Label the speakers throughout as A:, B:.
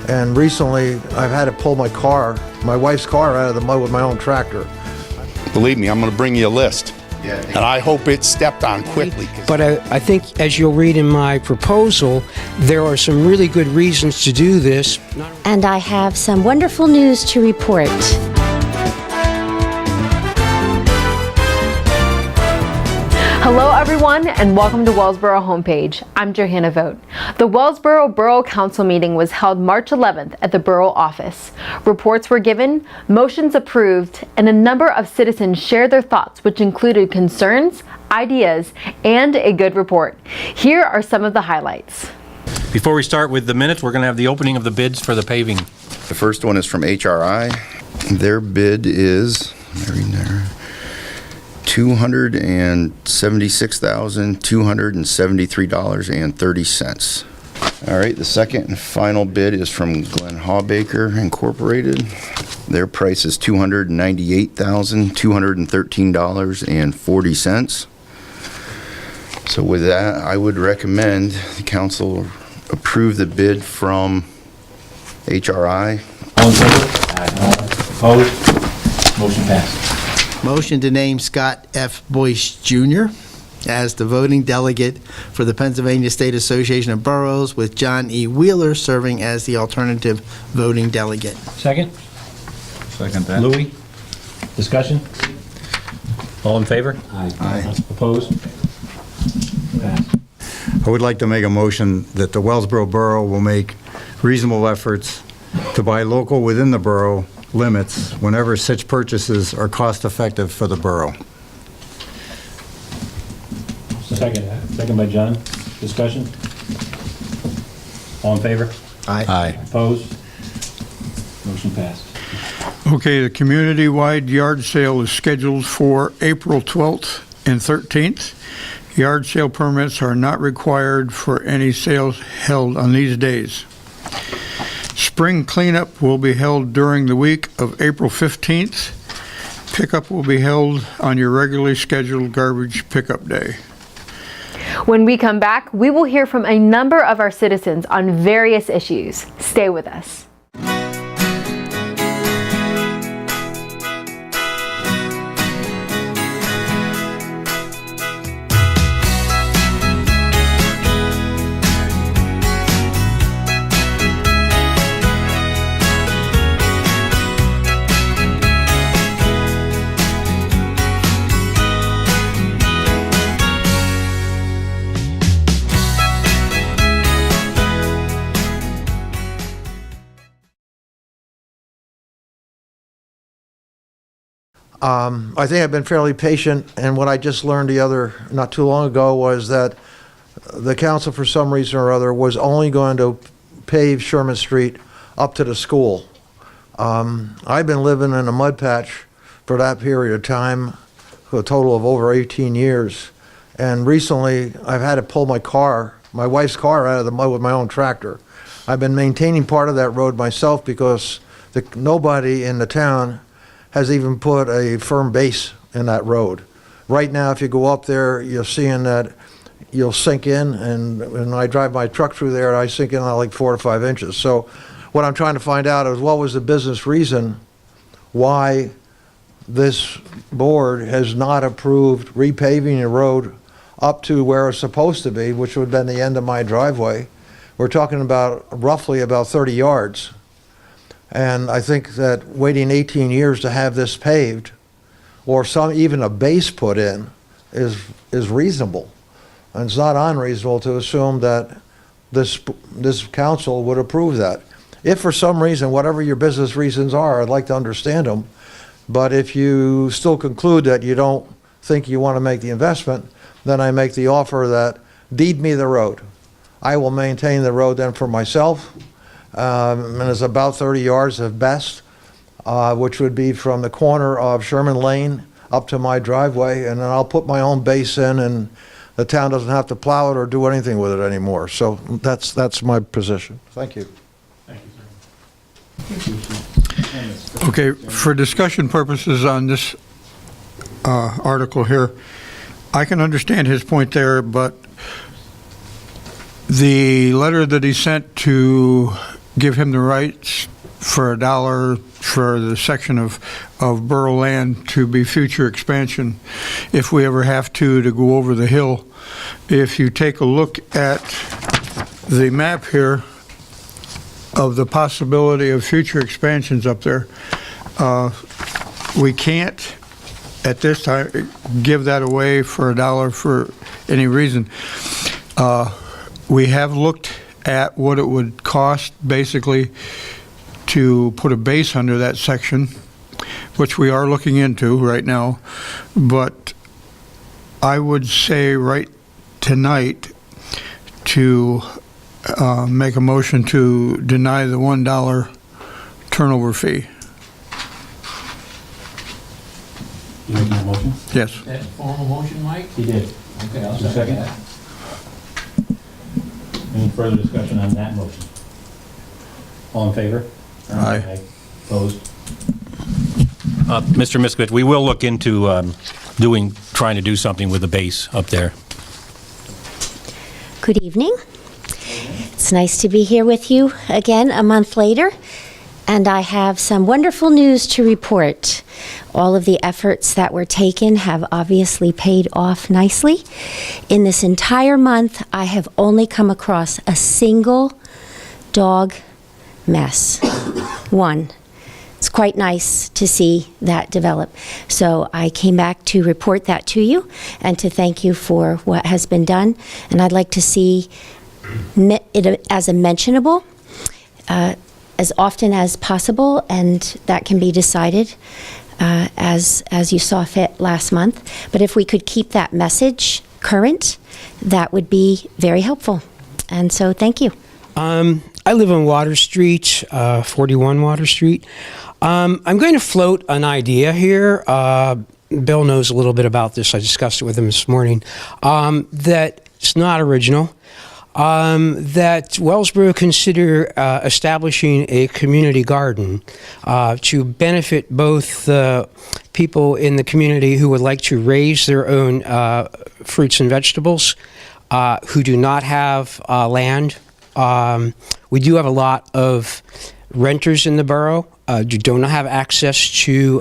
A: And recently, I've had to pull my wife's car out of the mud with my own tractor.
B: Believe me, I'm going to bring you a list. And I hope it's stepped on quickly.
C: But I think, as you'll read in my proposal, there are some really good reasons to do this.
D: And I have some wonderful news to report.
E: Hello everyone and welcome to Wellsboro homepage. I'm Johanna Vogt. The Wellsboro Borough Council meeting was held March 11th at the Borough office. Reports were given, motions approved, and a number of citizens shared their thoughts, which included concerns, ideas, and a good report. Here are some of the highlights.
F: Before we start with the minutes, we're going to have the opening of the bids for the paving.
B: The first one is from HRI. Their bid is $276,273.30. All right, the second and final bid is from Glenn Hawbaker Incorporated. Their price is $298,213.40. So with that, I would recommend the council approve the bid from HRI.
G: All in favor? Aye. Opposed? Motion passed.
H: Motion to name Scott F. Boyce Jr. as the voting delegate for the Pennsylvania State Association of Boroughs, with John E. Wheeler serving as the alternative voting delegate.
F: Second?
G: Second that.
F: Louis? Discussion? All in favor?
G: Aye.
F: Opposed? Passed.
I: I would like to make a motion that the Wellsboro Borough will make reasonable efforts to buy local within the borough limits whenever such purchases are cost-effective for the borough.
F: Second by John. Discussion? All in favor?
I: Aye.
F: Opposed? Motion passed.
J: Okay, the community-wide yard sale is scheduled for April 12th and 13th. Yard sale permits are not required for any sales held on these days. Spring cleanup will be held during the week of April 15th. Pickup will be held on your regularly scheduled garbage pickup day.
E: When we come back, we will hear from a number of our citizens on various issues. Stay with us.
A: I think I've been fairly patient, and what I just learned not too long ago, was that the council, for some reason or other, was only going to pave Sherman Street up to the school. I've been living in a mud patch for that period of time, a total of over 18 years, and recently I've had to pull my wife's car out of the mud with my own tractor. I've been maintaining part of that road myself because nobody in the town has even put a firm base in that road. Right now, if you go up there, you're seeing that you'll sink in, and when I drive my truck through there, I sink in like 4 to 5 inches. So what I'm trying to find out is, what was the business reason why this board has not approved repaving the road up to where it's supposed to be, which would have been the end of my driveway. We're talking about roughly about 30 yards. And I think that waiting 18 years to have this paved, or even a base put in, is reasonable. And it's not unreasonable to assume that this council would approve that. If for some reason, whatever your business reasons are, I'd like to understand them. But if you still conclude that you don't think you want to make the investment, then I make the offer that deed me the road. I will maintain the road then for myself. And it's about 30 yards at best, which would be from the corner of Sherman Lane up to my driveway, and then I'll put my own base in, and the town doesn't have to plow it or do anything with it anymore. So that's my position. Thank you.
J: Okay, for discussion purposes on this article here, I can understand his point there, but the letter that he sent to give him the rights for $1 for the section of borough land to be future expansion if we ever have to go over the hill. If you take a look at the map here of the possibility of future expansions up there, we can't at this time give that away for $1 for any reason. We have looked at what it would cost basically to put a base under that section, which we are looking into right now. But I would say right tonight to make a motion to deny the $1 turnover fee.
G: You making a motion?
J: Yes.
K: That formal motion, Mike?
G: He did.
K: Okay, I'll
G: Is there a
K: second
G: second?
K: that.
G: Any further discussion on that motion? All in favor?
J: Aye.
G: Opposed?
F: Mr. Miskowitz, we will look into trying to do something with the base up there.
D: Good evening. It's nice to be here with you again a month later, and I have some wonderful news to report. All of the efforts that were taken have obviously paid off nicely. In this entire month, I have only come across a single dog mess. One. It's quite nice to see that develop. So I came back to report that to you and to thank you for what has been done. And I'd like to see it as a mentionable as often as possible, and that can be decided as you saw fit last month. But if we could keep that message current, that would be very helpful. And so thank you.
C: I live on Water Street, 41 Water Street. I'm going to float an idea here. Bill knows a little bit about this. I discussed it with him this morning. That it's not original. That Wellsboro consider establishing a community garden to benefit both the people in the community who would like to raise their own fruits and vegetables, who do not have land. We do have a lot of renters in the borough who don't have access to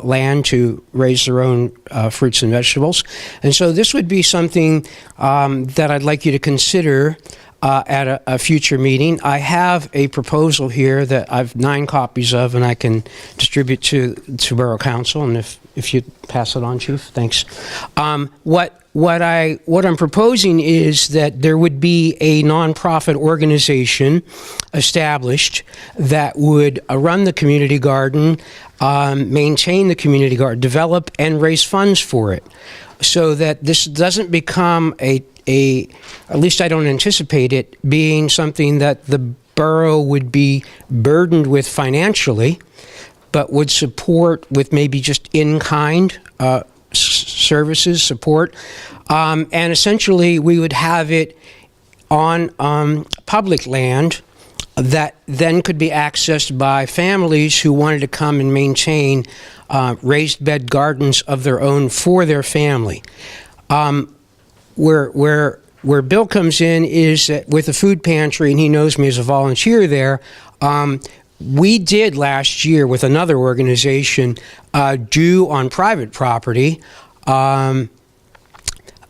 C: land to raise their own fruits and vegetables. And so this would be something that I'd like you to consider at a future meeting. I have a proposal here that I've 9 copies of, and I can distribute to Borough Council. And if you pass it on, Chief, thanks. What I'm proposing is that there would be a nonprofit organization established that would run the community garden, maintain the community garden, develop and raise funds for it, so that this doesn't become at least I don't anticipate it being something that the borough would be burdened with financially, but would support with maybe just in-kind services, support. And essentially, we would have it on public land that then could be accessed by families who wanted to come and maintain raised bed gardens of their own for their family. Where Bill comes in is that with the food pantry, and he knows me as a volunteer there, we did last year with another organization do on private property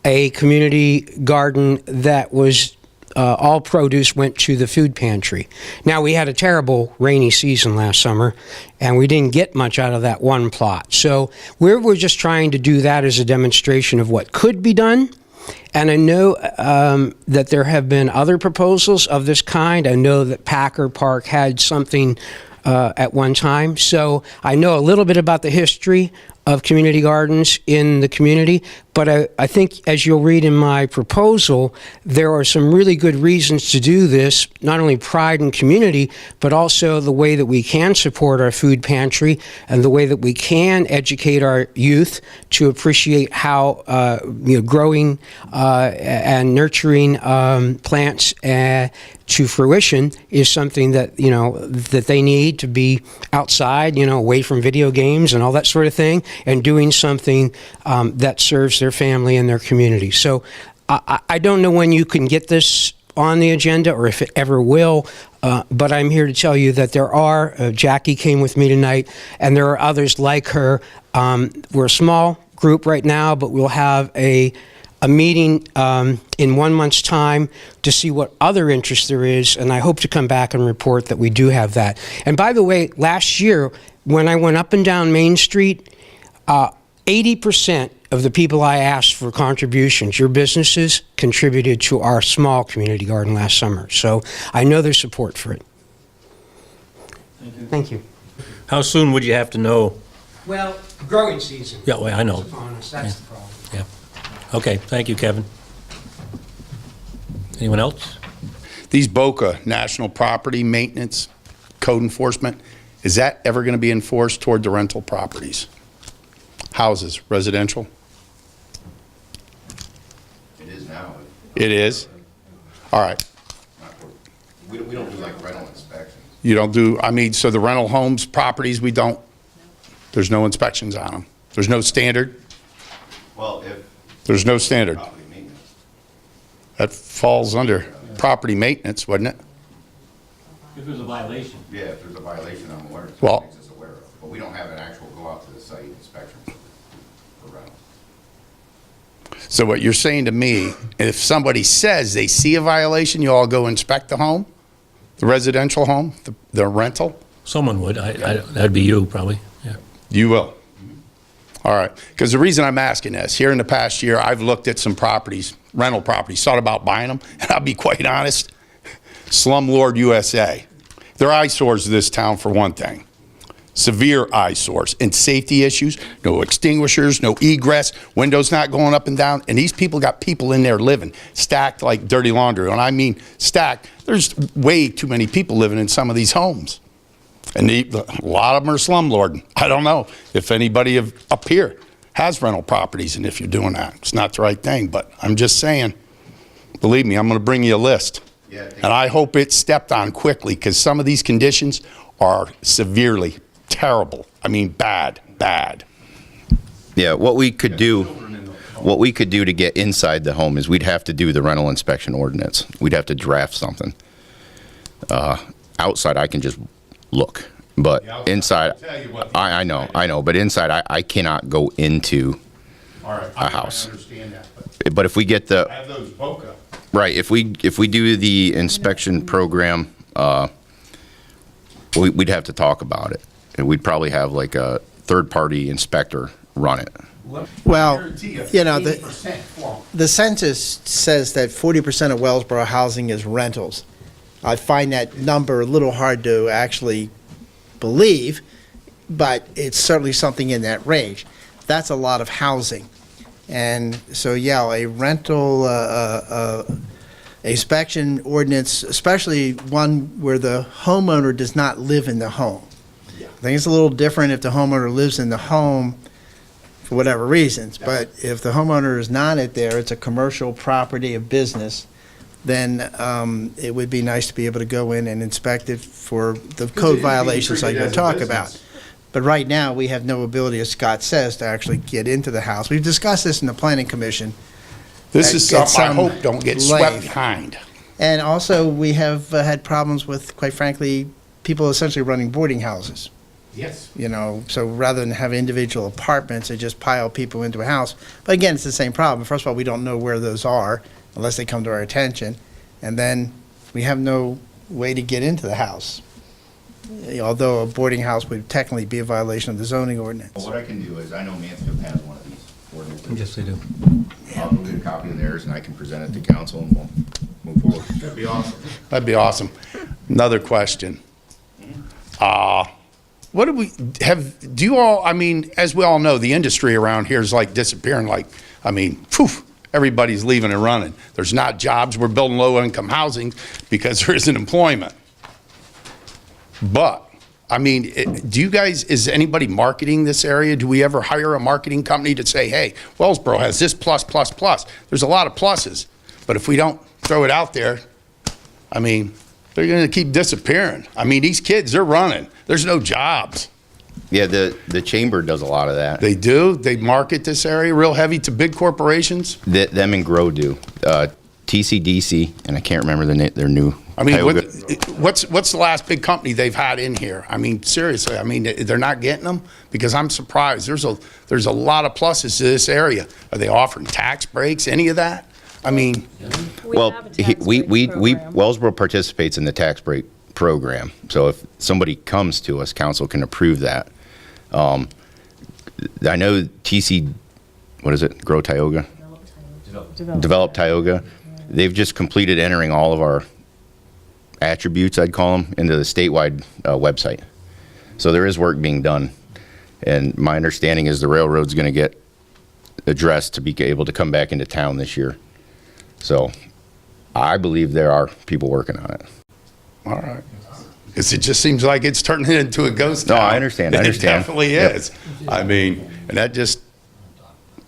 C: a community garden that was all produce went to the food pantry. Now, we had a terrible rainy season last summer, and we didn't get much out of that one plot. So we're just trying to do that as a demonstration of what could be done. And I know that there have been other proposals of this kind. I know that Packer Park had something at one time. So I know a little bit about the history of community gardens in the community, but I think as you'll read in my proposal, there are some really good reasons to do this, not only pride in community, but also the way that we can support our food pantry and the way that we can educate our youth to appreciate how growing and nurturing plants to fruition is something that that they need to be outside, away from video games and all that sort of thing, and doing something that serves their family and their community. So I don't know when you can get this on the agenda or if it ever will, but I'm here to tell you that there are, Jackie came with me tonight, and there are others like her. We're a small group right now, but we'll have a meeting in 1 month's time to see what other interest there is, and I hope to come back and report that we do have that. And by the way, last year, when I went up and down Main Street, 80% of the people I asked for contributions, your businesses, contributed to our small community garden last summer. So I know there's support for it. Thank you.
F: How soon would you have to know?
C: Well, growing season.
F: Yeah, well, I know.
C: Upon us, that's the problem.
F: Yeah. Okay, thank you, Kevin. Anyone else?
K: These BOCA, National Property Maintenance Code Enforcement, is that ever going to be enforced toward the rental properties? Houses, residential?
B: It is now.
K: It is? All right.
B: We don't do like rental inspections.
K: You don't do, I mean, so the rental homes, properties, we don't, there's no inspections on them? There's no standard?
B: Well, if
K: There's no standard.
B: property maintenance.
K: That falls under property maintenance, wouldn't it?
F: If there's a violation.
B: Yeah, if there's a violation, I'm aware. It's
K: Well-
B: makes us aware of. But we don't have an actual go out to the site inspection for rental.
K: So what you're saying to me, if somebody says they see a violation, you all go inspect the home? The residential home, the rental?
F: Someone would. That'd be you, probably. Yeah.
K: You will? All right. Because the reason I'm asking this, here in the past year, I've looked at some properties, rental properties, thought about buying them, and I'll be quite honest, Slumlord USA. They're eyesores of this town for one thing. Severe eyesores and safety issues, no extinguishers, no egress, windows not going up and down, and these people got people in there living, stacked like dirty laundry. When I mean stacked, there's way too many people living in some of these homes. And a lot of them are slumlording. I don't know if anybody up here has rental properties, and if you're doing that, it's not the right thing, but I'm just saying, believe me, I'm going to bring you a list.
B: Yeah,
K: And I hope it's stepped on quickly, because some of these conditions are severely terrible. I mean, bad.
B: Yeah, what we could do to get inside the home is we'd have to do the rental inspection ordinance. We'd have to draft something. Outside, I can just look, but inside, I know, but inside, I cannot go into a house. But if we get the,
K: have those BOCA.
B: right, if we do the inspection program, we'd have to talk about it. And we'd probably have like a third-party inspector run it.
H: Well, you know, the census says that 40% of Wellsboro housing is rentals. I find that number a little hard to actually believe, but it's certainly something in that range. That's a lot of housing. And so, yeah, a rental inspection ordinance, especially one where the homeowner does not live in the home. I think it's a little different if the homeowner lives in the home for whatever reasons, but if the homeowner is not there, it's a commercial property, a business, then it would be nice to be able to go in and inspect it for the code violations like you talk about. But right now, we have no ability, as Scott says, to actually get into the house. We've discussed this in the planning commission.
K: This is
H: Get
K: something I
H: some
K: hope don't get swept
H: life.
K: behind.
H: And also, we have had problems with, quite frankly, people essentially running boarding houses.
K: Yes.
H: You know, so rather than have individual apartments, they just pile people into a house. But again, it's the same problem. First of all, we don't know where those are unless they come to our attention. And then we have no way to get into the house. Although a boarding house would technically be a violation of the zoning ordinance.
B: Well, what I can do is, I know Mansfield has one of these ordinances.
F: Yes, they do.
B: I'll go get a copy of theirs and I can present it to council and we'll move forward.
K: That'd be awesome. That'd be awesome. Another question. What do we have, do you all, I mean, as we all know, the industry around here is like disappearing, like, I mean, poof, everybody's leaving and running. There's not jobs. We're building low-income housing because there isn't employment. But, I mean, do you guys, is anybody marketing this area? Do we ever hire a marketing company to say, hey, Wellsboro has this plus, plus, plus? There's a lot of pluses. But if we don't throw it out there, I mean, they're going to keep disappearing. I mean, these kids, they're running. There's no jobs.
B: Yeah, the chamber does a lot of that.
K: They do. They market this area real heavy to big corporations.
B: Them and Grow do. TCDC, and I can't remember their new.
K: I mean,
B: Tioga.
K: what's the last big company they've had in here? I mean, seriously, I mean, they're not getting them? Because I'm surprised. There's a lot of pluses to this area. Are they offering tax breaks, any of that? I mean,
B: Well, Wellsboro participates in the tax break program. So if somebody comes to us, council can approve that. I know what is it? Grow Tioga? Develop Tioga. They've just completed entering all of our attributes, I'd call them, into the statewide website. So there is work being done. And my understanding is the railroad's going to get addressed to be able to come back into town this year. So I believe there are people working on it.
K: all right. Because it just seems like it's turning into a ghost town.
B: No, I understand.
K: It definitely
B: Yep.
K: is. I mean, and that just,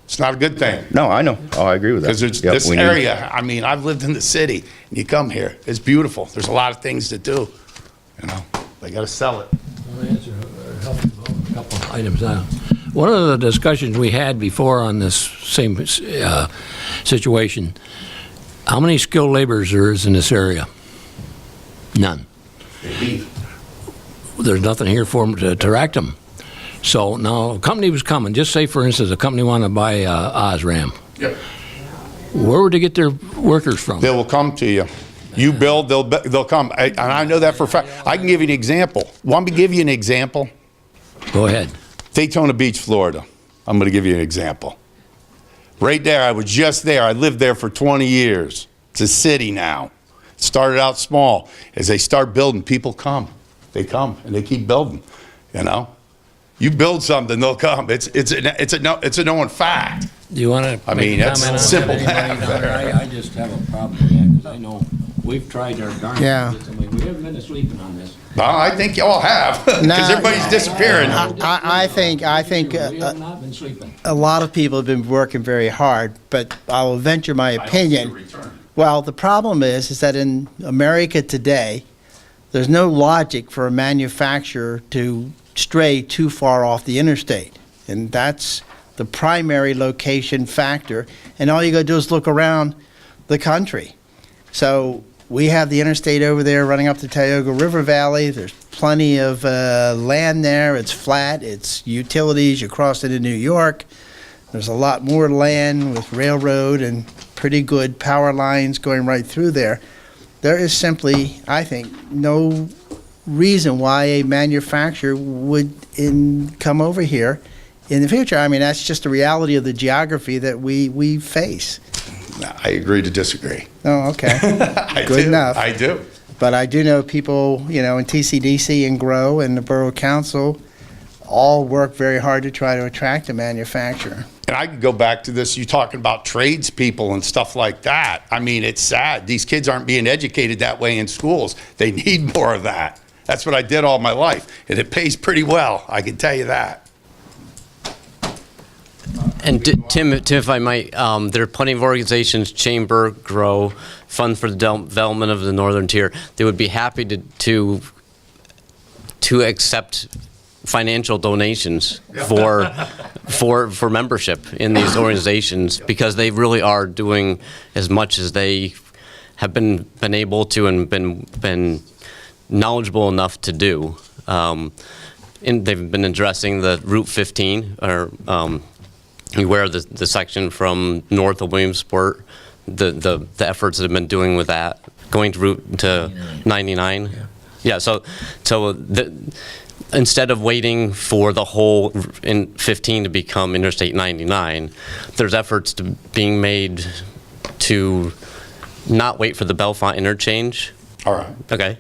K: it's not a good thing.
B: No, I know. Oh, I agree with that.
K: Because
B: Yep,
K: this
B: we need-
K: area, I mean, I've lived in the city, and you come here, it's beautiful. There's a lot of things to do, you know? They got to sell it.
G: I'll answer a couple of items now. One of the discussions we had before on this same situation, how many skilled laborers there is in this area? None. There's nothing here for them to direct them. So now a company was coming, just say for instance a company wanted to buy Osram.
K: Yep.
G: Where would they get their workers from?
K: They will come to you. You build, they'll come. And I know that for a fact. I can give you an example. Want me to give you an example?
G: Go ahead.
K: Daytona Beach, Florida. I'm going to give you an example. Right there, I was just there. I lived there for 20 years. It's a city now. It started out small. As they start building, people come. They come and they keep building, you know? You build something, they'll come. It's a known fact.
G: Do you want to
K: I mean, that's
G: comment on
K: simple
G: that, anybody down there? I just have a problem with that because I know we've tried our darndest.
H: Yeah.
G: to get somebody. We haven't been sleeping on this.
K: Well, I think you all have, because
H: Nah.
K: everybody's disappearing.
H: I think
G: We have not been sleeping.
H: a lot of people have been working very hard, but I will venture my opinion. Well, the problem is that in America today, there's no logic for a manufacturer to stray too far off the interstate. And that's the primary location factor. And all you got to do is look around the country. So we have the interstate over there running up the Tioga River Valley. There's plenty of land there. It's flat. It's utilities. You cross into New York. There's a lot more land with railroad and pretty good power lines going right through there. There is simply, I think, no reason why a manufacturer would come over here in the future. I mean, that's just the reality of the geography that we face.
K: I agree to disagree.
H: Oh, okay.
K: I
H: Good
K: do.
H: enough.
K: I do.
H: But I do know people, you know, in TCDC and GROW and the Borough Council all work very hard to try to attract a manufacturer.
K: And I could go back to this, you talking about tradespeople and stuff like that. I mean, it's sad. These kids aren't being educated that way in schools. They need more of that. That's what I did all my life. And it pays pretty well, I can tell you that.
L: And Tim, if I might, there are plenty of organizations, Chamber, GROW, Fund for the Development of the Northern Tier. They would be happy to accept financial donations for membership in these organizations, because they really are doing as much as they have been able to and been knowledgeable enough to do. And they've been addressing the Route 15, or where the section from north of Williamsport, the efforts that have been doing with that, going to Route to 99. Yeah, so instead of waiting for the whole in 15 to become Interstate 99, there's efforts being made to not wait for the Bellefonte interchange.
K: All right.
L: Okay.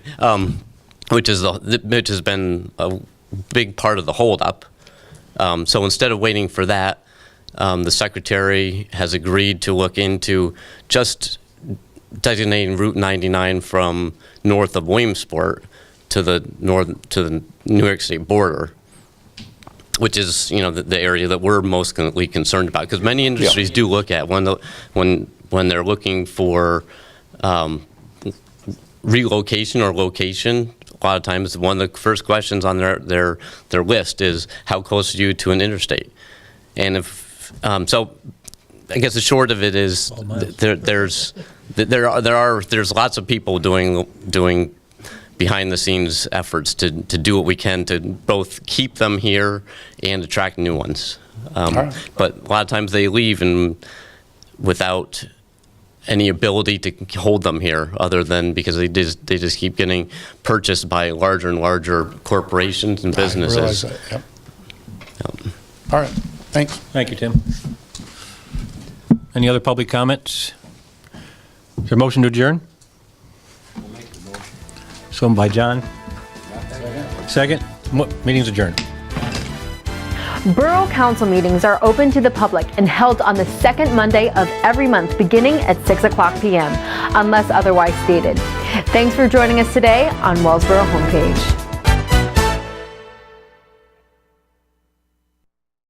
L: Which has been a big part of the holdup. So instead of waiting for that, the secretary has agreed to look into just designating Route 99 from north of Williamsport to the New York State border, which is, you know, the area that we're mostly concerned about, because many industries do look at when they're looking for relocation or location. A lot of times, one of the first questions on their list is, how close are you to an interstate? And if so, I guess the short of it is there's lots of people doing behind the scenes efforts to do what we can to both keep them here and attract new ones. But a lot of times they leave and without any ability to hold them here, other than because they just keep getting purchased by larger and larger corporations and businesses.
K: I realize that, yep. All right, thanks.
F: Thank you, Tim. Any other public comments? Is there a motion to adjourn? So by John. Second. Meeting's adjourned.
E: Borough Council meetings are open to the public and held on the second Monday of every month beginning at 6:00 p.m., unless otherwise stated. Thanks for joining us today on Wellsboro Homepage.